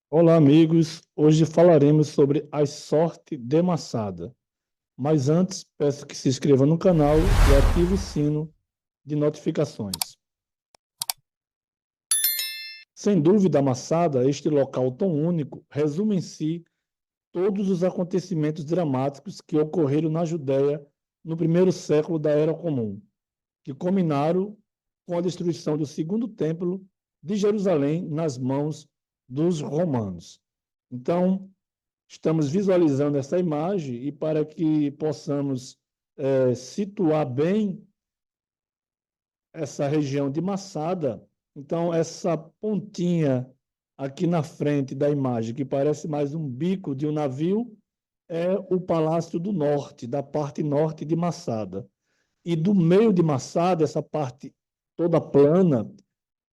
Olá, amigos. Hoje falaremos sobre a sorte de Massada. Mas antes, peço que se inscreva no canal e ative o sino de notificações. Sem dúvida, Massada, este local tão único, resume em si todos os acontecimentos dramáticos que ocorreram na Judéia no primeiro século da Era Comum, que culminaram com a destruição do segundo templo de Jerusalém nas mãos dos romanos. Então, estamos visualizando essa imagem e para que possamos situar bem essa região de Massada, então essa pontinha aqui na frente da imagem, que parece mais um bico de um navio, é o Palácio do Norte, da parte norte de Massada. E do meio de Massada, essa parte toda plana,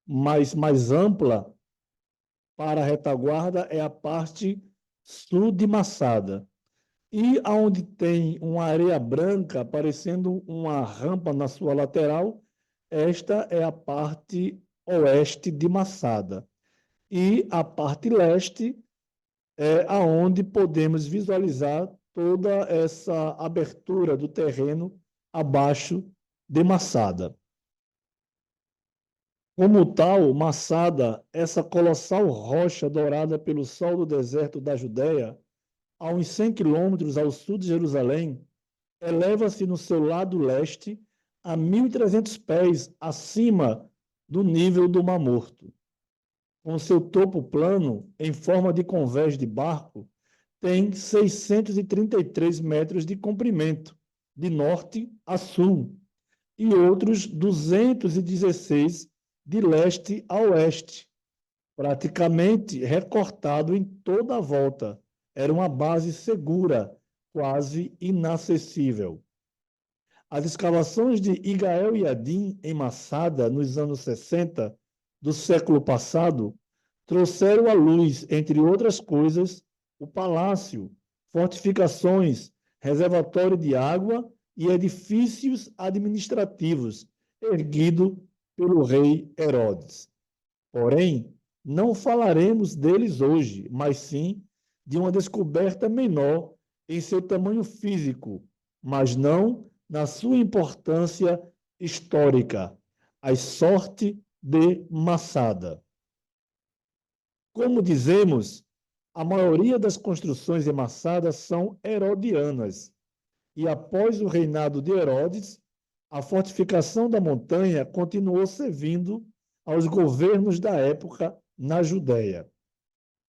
mais ampla, para a retaguarda, é a parte sul de Massada. E aonde tem uma areia branca, parecendo uma rampa na sua lateral, esta é a parte oeste de Massada. E a parte leste é aonde podemos visualizar toda essa abertura do terreno abaixo de Massada. Como tal, Massada, essa colossal rocha dourada pelo sol do deserto da Judéia, a uns 100 quilômetros ao sul de Jerusalém, eleva-se no seu lado leste a 1.300 pés acima do nível do Mar Morto. Com seu topo plano, em forma de convés de barco, tem 633 metros de comprimento, de norte a sul, e outros 216 de leste a oeste, praticamente recortado em toda a volta. Era uma base segura, quase inacessível. As escavações de Igael e Adim, em Massada, nos anos 60 do século passado, trouxeram à luz, entre outras coisas, o palácio, fortificações, reservatório de água e edifícios administrativos, erguido pelo rei Herodes. Porém, não falaremos deles hoje, mas sim de uma descoberta menor em seu tamanho físico, mas não na sua importância histórica, a sorte de Massada. Como dizemos, a maioria das construções em Massada são herodianas, e após o reinado de Herodes, a fortificação da montanha continuou servindo aos governos da época na Judéia.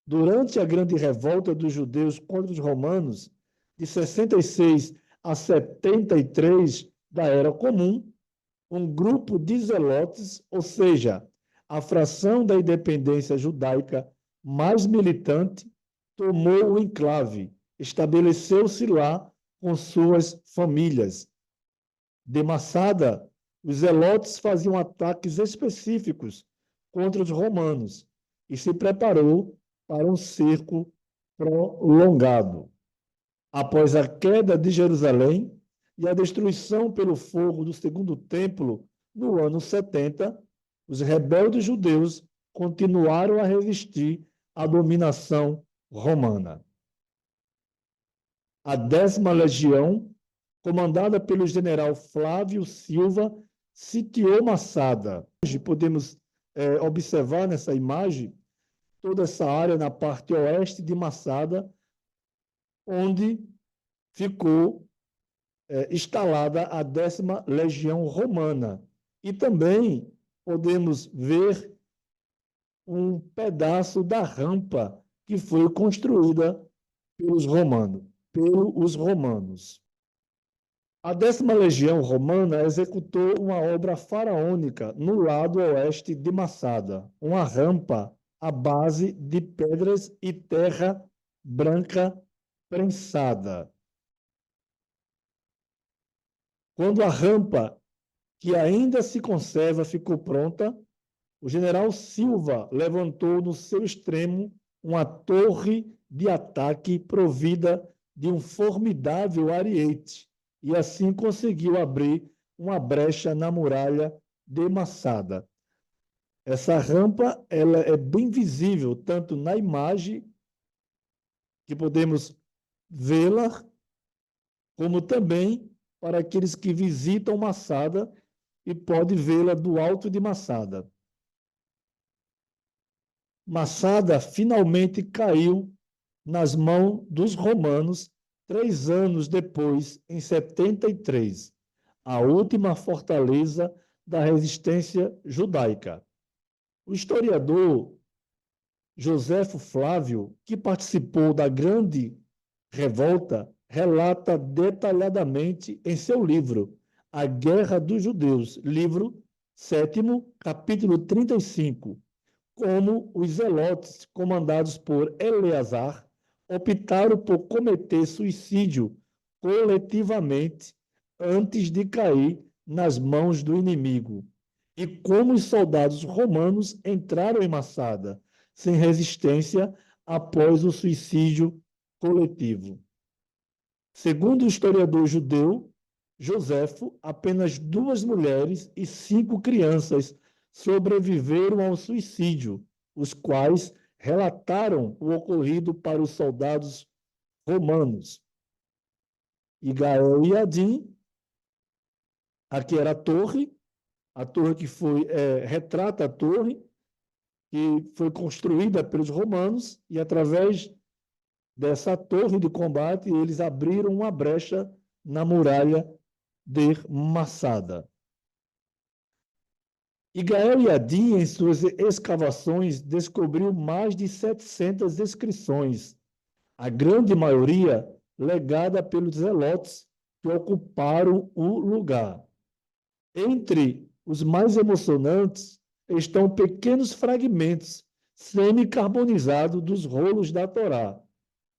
Durante a grande revolta dos judeus contra os romanos, de 66 a 73 da Era Comum, um grupo de zelotes, ou seja, a fração da independência judaica mais militante, tomou o enclave, estabeleceu-se lá com suas famílias. De Massada, os zelotes faziam ataques específicos contra os romanos e se preparou para um cerco prolongado. Após a queda de Jerusalém e a destruição pelo fogo do segundo templo no ano 70, os rebeldes judeus continuaram a resistir à dominação romana. A 10ª Legião, comandada pelo general Flávio Silva, sitiou Massada. Hoje podemos observar nessa imagem toda essa área na parte oeste de Massada, onde ficou instalada a 10ª Legião Romana. E também podemos ver um pedaço da rampa que foi construída pelos romanos. A 10ª Legião Romana executou uma obra faraônica no lado oeste de Massada, uma rampa à base de pedras e terra branca prensada. Quando a rampa, que ainda se conserva, ficou pronta, o general Silva levantou no seu extremo uma torre de ataque provida de um formidável ariete e assim conseguiu abrir uma brecha na muralha de Massada. Essa rampa ela é bem visível, tanto na imagem, que podemos vê-la, como também para aqueles que visitam Massada e podem vê-la do alto de Massada. Massada finalmente caiu nas mãos dos romanos 3 anos depois, em 73, a última fortaleza da resistência judaica. O historiador Joséfo Flávio, que participou da Grande Revolta, relata detalhadamente em seu livro A Guerra dos Judeus, livro 7º, capítulo 35, como os zelotes, comandados por Eleazar, optaram por cometer suicídio coletivamente antes de cair nas mãos do inimigo, e como os soldados romanos entraram em Massada, sem resistência, após o suicídio coletivo. Segundo o historiador judeu Joséfo, apenas 2 mulheres e 5 crianças sobreviveram ao suicídio, os quais relataram o ocorrido para os soldados romanos. E Gael e Adim, aqui era a torre que foi, retrata a torre, que foi construída pelos romanos, e através dessa torre de combate, eles abriram uma brecha na muralha de Massada. E Gael Yadin, em suas escavações, descobriu mais de 700 inscrições, a grande maioria legada pelos zelotes que ocuparam o lugar. Entre os mais emocionantes estão pequenos fragmentos semi-carbonizados dos rolos da Torá,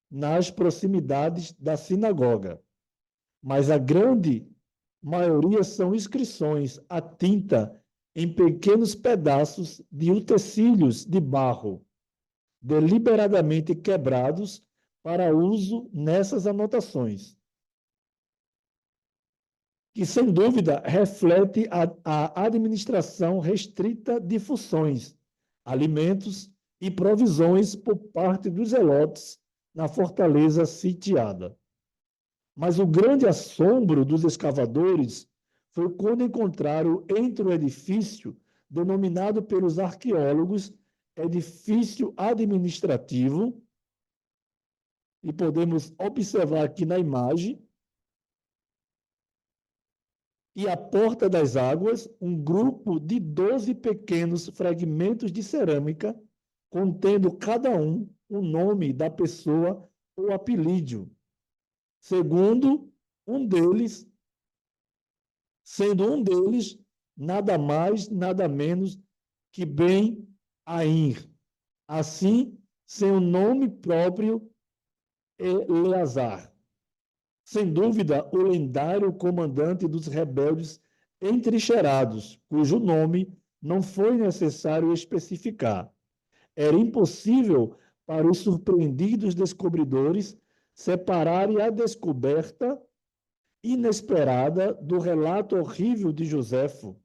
nas proximidades da sinagoga. Mas a grande maioria são inscrições à tinta em pequenos pedaços de utensílios de barro, deliberadamente quebrados para uso nessas anotações, que, sem dúvida, reflete a administração restrita de funções, alimentos e provisões por parte dos zelotes na fortaleza sitiada. Mas o grande assombro dos escavadores foi quando encontraram entre o edifício, denominado pelos arqueólogos edifício administrativo, e podemos observar aqui na imagem, e a porta das águas, um grupo de 12 pequenos fragmentos de cerâmica, contendo cada um o nome da pessoa ou apelídio, segundo um deles, sendo um deles nada mais, nada menos que Ben-Air. Assim, sem o nome próprio, Eleazar. Sem dúvida, o lendário comandante dos rebeldes entrincheirados, cujo nome não foi necessário especificar. Era impossível para os surpreendidos descobridores separarem a descoberta inesperada do relato horrível de Joséfo.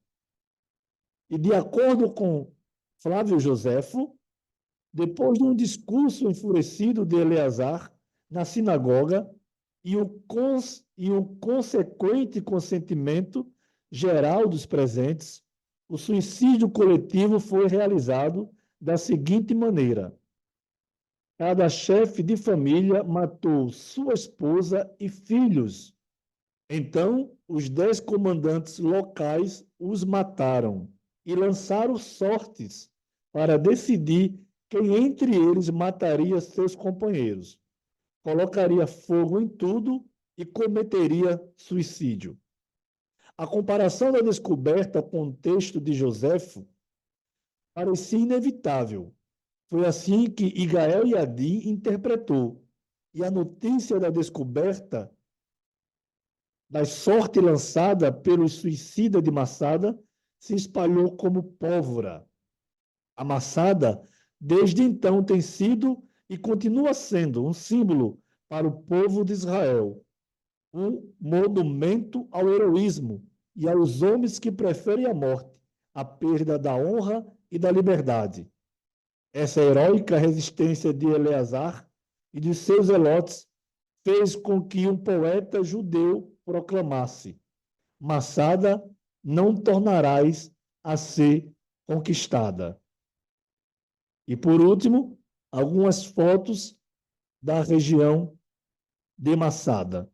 E, de acordo com Flávio Joséfo, depois de um discurso enfurecido de Eleazar na sinagoga e o consequente consentimento geral dos presentes, o suicídio coletivo foi realizado da seguinte maneira: cada chefe de família matou sua esposa e filhos. Então, os 10 comandantes locais os mataram e lançaram sortes para decidir quem entre eles mataria seus companheiros, colocaria fogo em tudo e cometeria suicídio. A comparação da descoberta com o texto de Joséfo parecia inevitável. Foi assim que Igael Yadin interpretou, e a notícia da descoberta da sorte lançada pelo suicida de Massada se espalhou como pólvora. A Massada, desde então, tem sido e continua sendo um símbolo para o povo de Israel, um monumento ao heroísmo e aos homens que preferem a morte, a perda da honra e da liberdade. Essa heróica resistência de Eleazar e de seus zelotes fez com que um poeta judeu proclamasse: Massada não tornarás a ser conquistada. E, por último, algumas fotos da região de Massada.